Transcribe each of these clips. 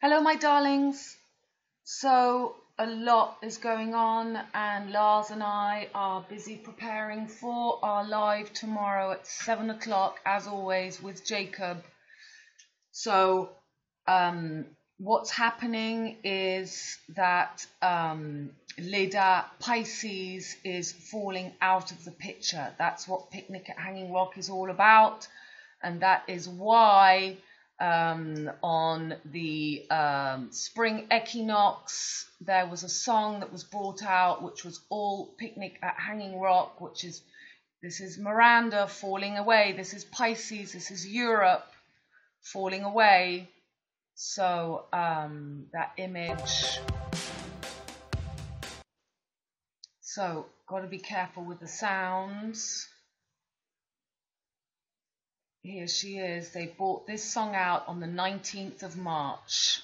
Hello, my darlings. So a lot is going on, and Lars and I are busy preparing for our live tomorrow at 7 o'clock, as always, with Jacob. So what's happening is that LEDA Pisces is falling out of the picture. That's what Picnic at Hanging Rock is all about, and that is why on the spring equinox there was a song that was brought out which was all Picnic at Hanging Rock, this is Miranda falling away, this is Pisces, this is Europe falling away. So that image, so got to be careful with the sounds. Here she is. They brought this song out on the 19th of March.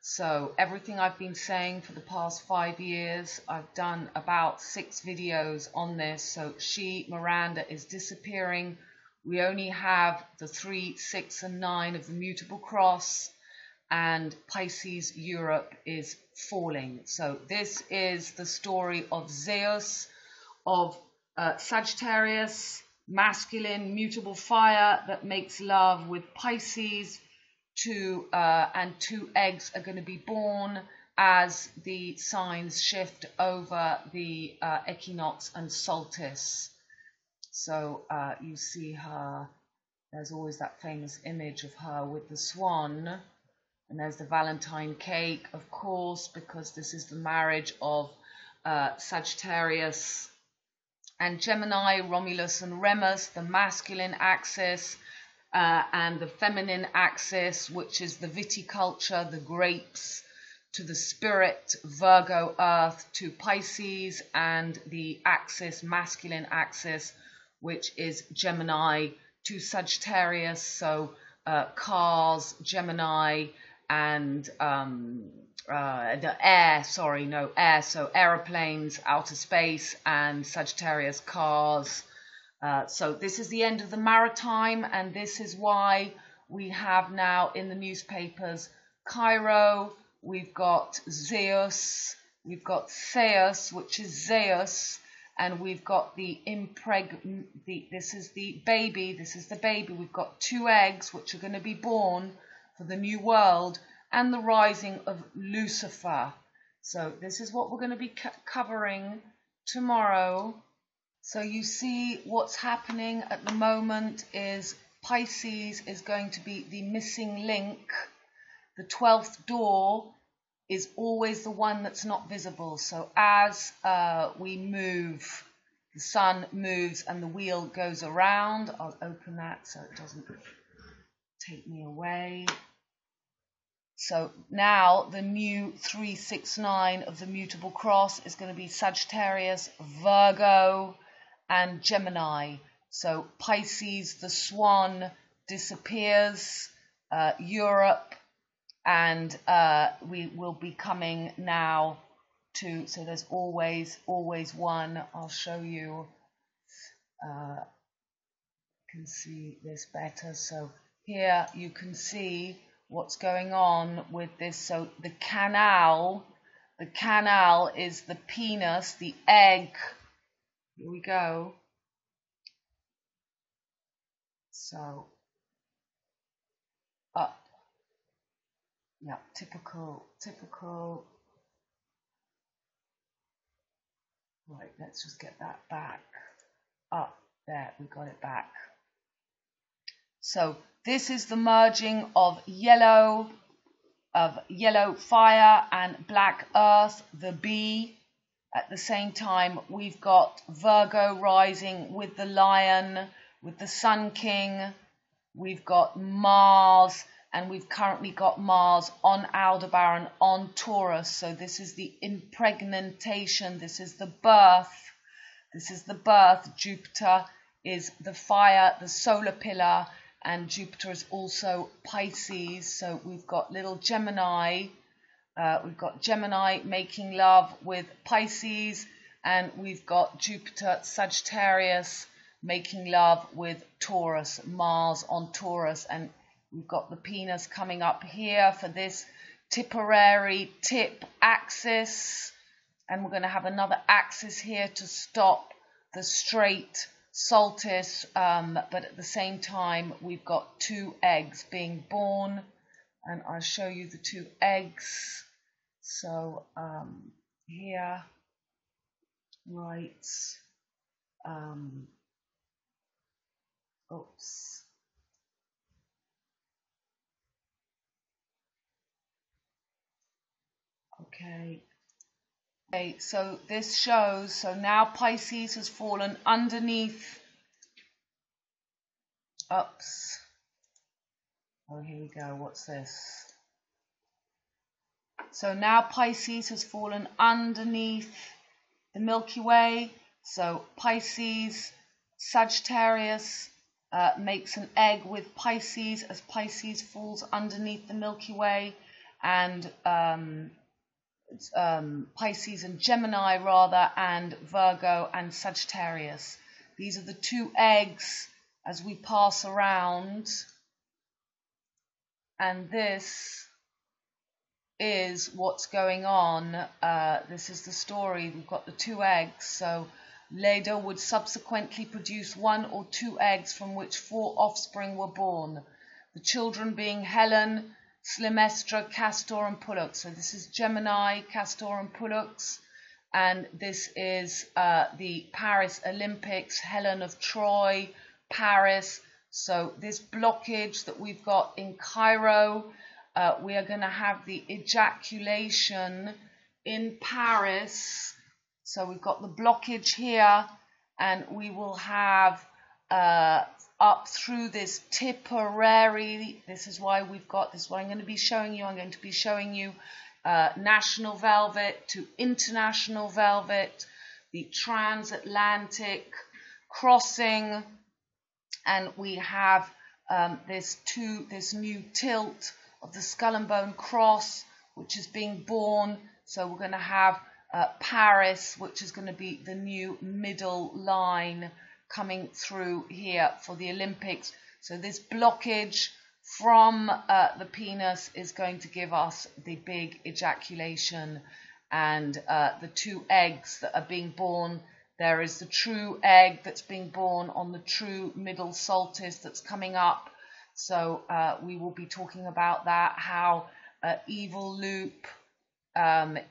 So everything I've been saying for the past 5 years, I've done about 6 videos on this. So Miranda is disappearing. We only have the 3, 6 and 9 of the mutable cross, and Pisces Europe is falling. So this is the story of ZEUS, of Sagittarius, masculine mutable fire that makes love with Pisces, and 2 eggs are going to be born as the signs shift over the equinox and solstice. So you see her, there's always that famous image of her with the swan, and there's the Valentine cake, of course, because this is the marriage of Sagittarius and Gemini, Romulus and Remus, the masculine axis, and the feminine axis, which is the viticulture, the grapes, to the spirit, Virgo, earth, to Pisces, and the axis, masculine axis, which is Gemini, to Sagittarius, so cars, Gemini, and air, so aeroplanes, outer space, and Sagittarius, cars. So this is the end of the maritime, and this is why we have now in the newspapers Cairo, we've got ZEUS, we've got Theus, which is ZEUS, and we've got this is the baby, we've got 2 eggs which are going to be born for the new world, and the rising of Lucifer. So this is what we're going to be covering tomorrow. So you see what's happening at the moment is Pisces is going to be the missing link. The 12th door is always the one that's not visible. So as we move, the sun moves and the wheel goes around. I'll open that so it doesn't take me away. So now the new 369 of the mutable cross is going to be Sagittarius, Virgo, and Gemini. So Pisces, the swan, disappears, Europe, and we will be coming now to, so there's always one. I'll show you, can see this better. So here you can see what's going on with this. So the canal is the penis, the egg. Here we go. So up. Yeah, typical. Right, let's just get that back. Up, there, we got it back. So this is the merging of yellow fire and black earth, the bee. At the same time, we've got Virgo rising with the lion, with the Sun King. We've got Mars, and we've currently got Mars on Aldebaran, on Taurus. So this is the impregnation. This is the birth. Jupiter is the fire, the solar pillar, and Jupiter is also Pisces. So we've got little Gemini. We've got Gemini making love with Pisces, and we've got Jupiter, Sagittarius, making love with Taurus, Mars on Taurus, and we've got the penis coming up here for this Tipperary tip axis, and we're going to have another axis here to stop the straight solstice, but at the same time we've got 2 eggs being born, and I'll show you the 2 eggs. So here, right, oops. Okay. Okay, so this shows, so now Pisces has fallen underneath, oops. Oh, here we go, what's this? So now Pisces has fallen underneath the Milky Way. So Pisces, Sagittarius makes an egg with Pisces as Pisces falls underneath the Milky Way, and Pisces and Gemini rather, and Virgo and Sagittarius. These are the 2 eggs as we pass around, and this is what's going on. This is the story. We've got the 2 eggs. So LEDA would subsequently produce 1 or 2 eggs from which 4 offspring were born, the children being Helen, Slimestra, Castor and Pollux. So this is Gemini, Castor and Pollux, and this is the Paris Olympics, Helen of Troy, Paris. So this blockage that we've got in Cairo, we are going to have the ejaculation in Paris. So we've got the blockage here, and we will have up through this Tipperary. This is why we've got this. What I'm going to be showing you, I'm going to be showing you national velvet to international velvet, the transatlantic crossing, and we have this new tilt of the skull and bone cross, which is being born. So we're going to have Paris, which is going to be the new middle line coming through here for the Olympics. So this blockage from the penis is going to give us the big ejaculation, and the 2 eggs that are being born. There is the true egg that's being born on the true middle solstice that's coming up. So we will be talking about that, how evil loop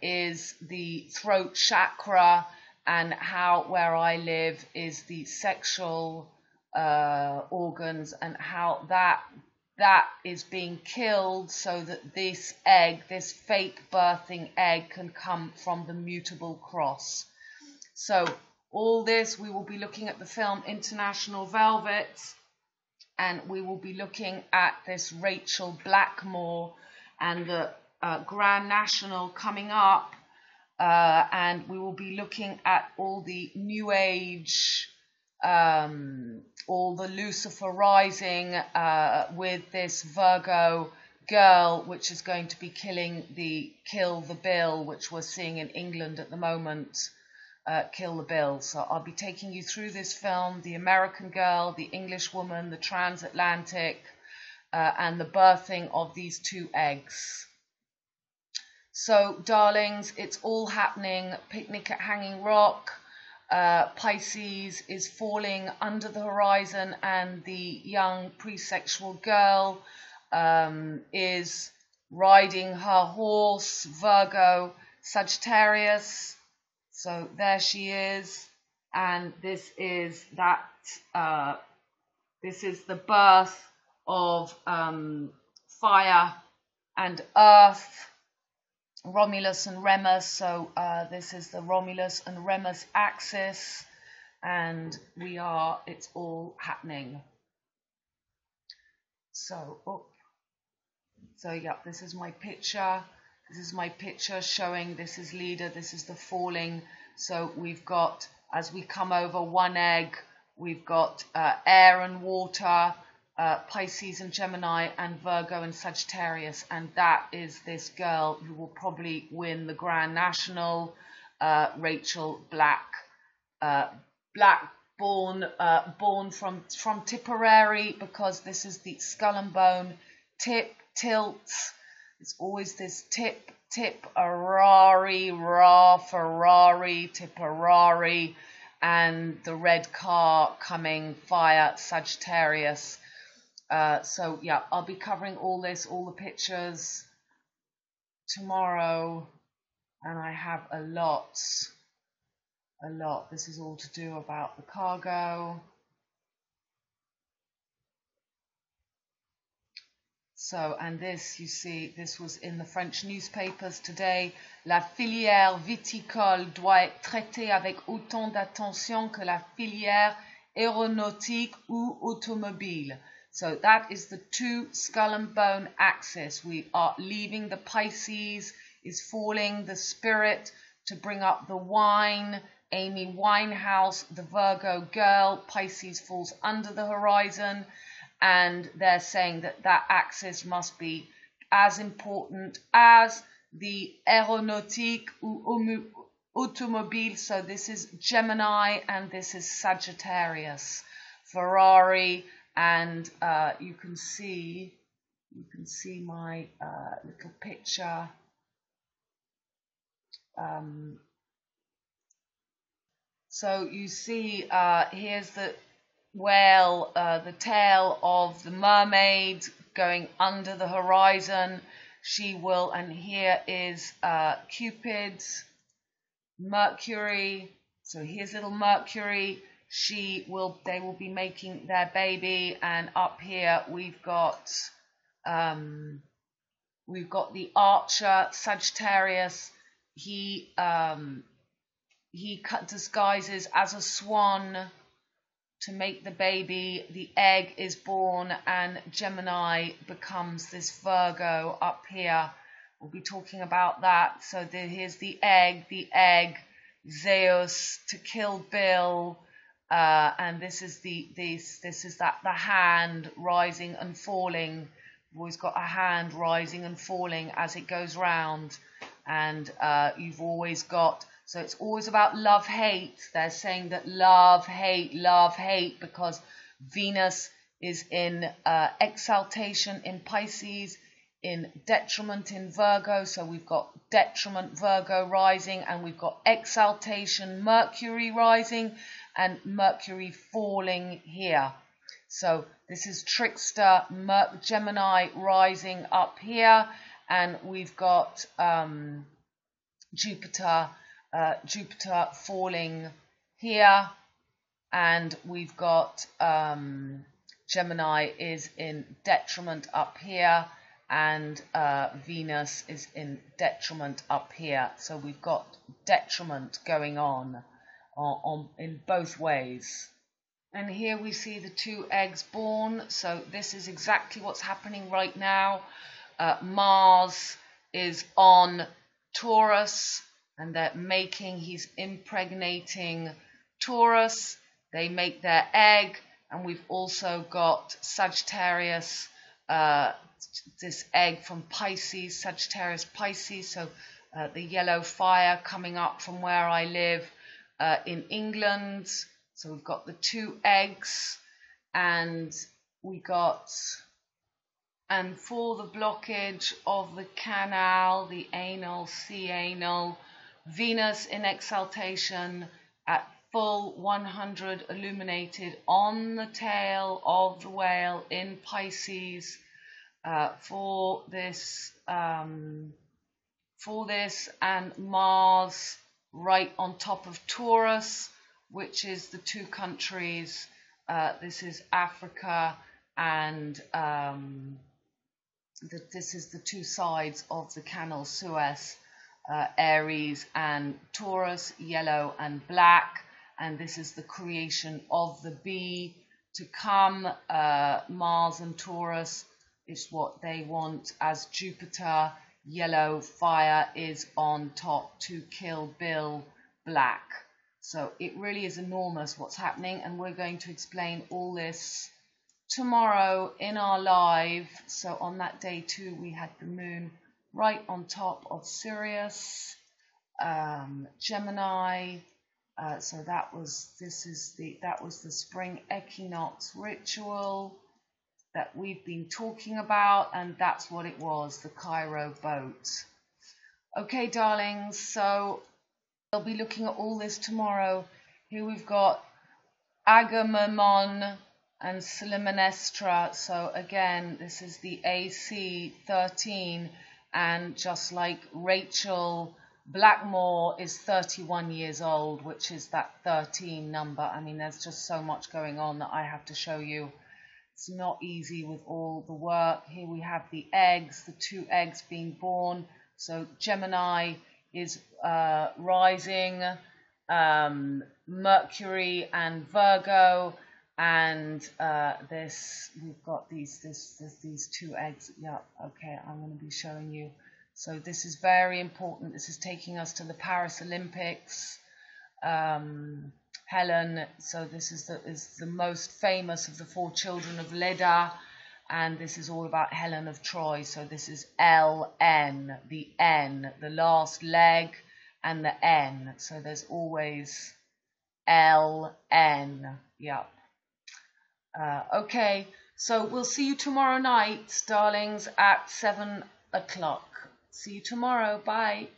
is the throat chakra, and how where I live is the sexual organs, and how that is being killed so that this egg, this fake birthing egg, can come from the mutable cross. So all this, we will be looking at the film International Velvet, and we will be looking at this Rachel Blackmore and the Grand National coming up, and we will be looking at all the New Age, all the Lucifer rising with this Virgo girl, which is going to be Kill the Bill, which we're seeing in England at the moment. Kill the Bill. So I'll be taking you through this film, the American girl, the English woman, the transatlantic, and the birthing of these 2 eggs. So, darlings, it's all happening. Picnic at Hanging Rock. Pisces is falling under the horizon, and the young pre-sexual girl is riding her horse, Virgo, Sagittarius. So there she is, and this is that. This is the birth of fire and earth, Romulus and Remus. So this is the Romulus and Remus axis, and it's all happening. So, yeah, this is my picture. This is my picture showing this is LEDA, this is the falling. So we've got, as we come over 1 egg, we've got air and water, Pisces and Gemini, and Virgo and Sagittarius. And that is this girl who will probably win the Grand National, Rachel born from Tipperary, because this is the skull and bone tilt. It's always this Tipperary, Ra, Ferrari, Tipperary, and the red car coming, fire, Sagittarius. So yeah, I'll be covering all this, all the pictures tomorrow, and I have a lot. This is all to do about the cargo. So, and this, you see, this was in the French newspapers today. La filière viticole doit être traitée avec autant d'attention que la filière aéronautique ou automobile. So that is the two skull and bone axis. We are leaving the Pisces, is falling the spirit to bring up the wine, Amy Winehouse, the Virgo girl. Pisces falls under the horizon. And they're saying that that axis must be as important as the aéronautique ou automobile. So this is Gemini and this is Sagittarius, Ferrari, and you can see my little picture. So you see, here's the whale, the tail of the mermaid going under the horizon. She will, and here is Cupid's Mercury. So here's little Mercury. They will be making their baby, and up here we've got the Archer, Sagittarius. He disguises as a swan to make the baby. The egg is born, and Gemini becomes this Virgo up here. We'll be talking about that. So here's the egg, ZEUS to Kill Bill, and this is the hand rising and falling. We've always got a hand rising and falling as it goes round, and you've always got. So it's always about love-hate. They're saying that love-hate, because Venus is in exaltation in Pisces, in detriment in Virgo. So we've got detriment Virgo rising, and we've got exaltation Mercury rising, and Mercury falling here. So this is trickster Gemini rising up here, and we've got Jupiter falling here, and we've got Gemini is in detriment up here, and Venus is in detriment up here. So we've got detriment going on in both ways. And here we see the two eggs born. So this is exactly what's happening right now. Mars is on Taurus, and he's impregnating Taurus. They make their egg, and we've also got Sagittarius, this egg from Pisces, Sagittarius Pisces. So the yellow fire coming up from where I live in England. So we've got the two eggs, and and for the blockage of the canal, the anal, C-anal, Venus in exaltation at full 100 illuminated on the tail of the whale in Pisces for this, and Mars right on top of Taurus, which is the two countries. This is Africa, and this is the two sides of the canal Suez. Aries and Taurus, yellow and black, and this is the creation of the bee to come. Mars and Taurus is what they want as Jupiter. Yellow fire is on top to Kill Bill, black. So it really is enormous what's happening, and we're going to explain all this tomorrow in our live. So on that day too, we had the moon right on top of Sirius, Gemini. So that was the spring equinox ritual, that we've been talking about, and that's what it was, the Cairo boat. Okay, darlings, so I'll be looking at all this tomorrow. Here we've got Agamemnon and Slymanestra. So again, this is the AC 13, and just like Rachel, Blackmore is 31 years old, which is that 13 number. I mean, there's just so much going on that I have to show you. It's not easy with all the work. Here we have the eggs, the 2 eggs being born. So Gemini is rising, Mercury and Virgo, and we've got these 2 eggs. Yeah, okay, I'm going to be showing you. So this is very important. This is taking us to the Paris Olympics. Helen, so this is the most famous of the 4 children of LEDA, and this is all about Helen of Troy. So this is LN, the N, the last leg, and the N. So there's always LN. Yep. Okay, so we'll see you tomorrow night, darlings, at 7 o'clock. See you tomorrow. Bye.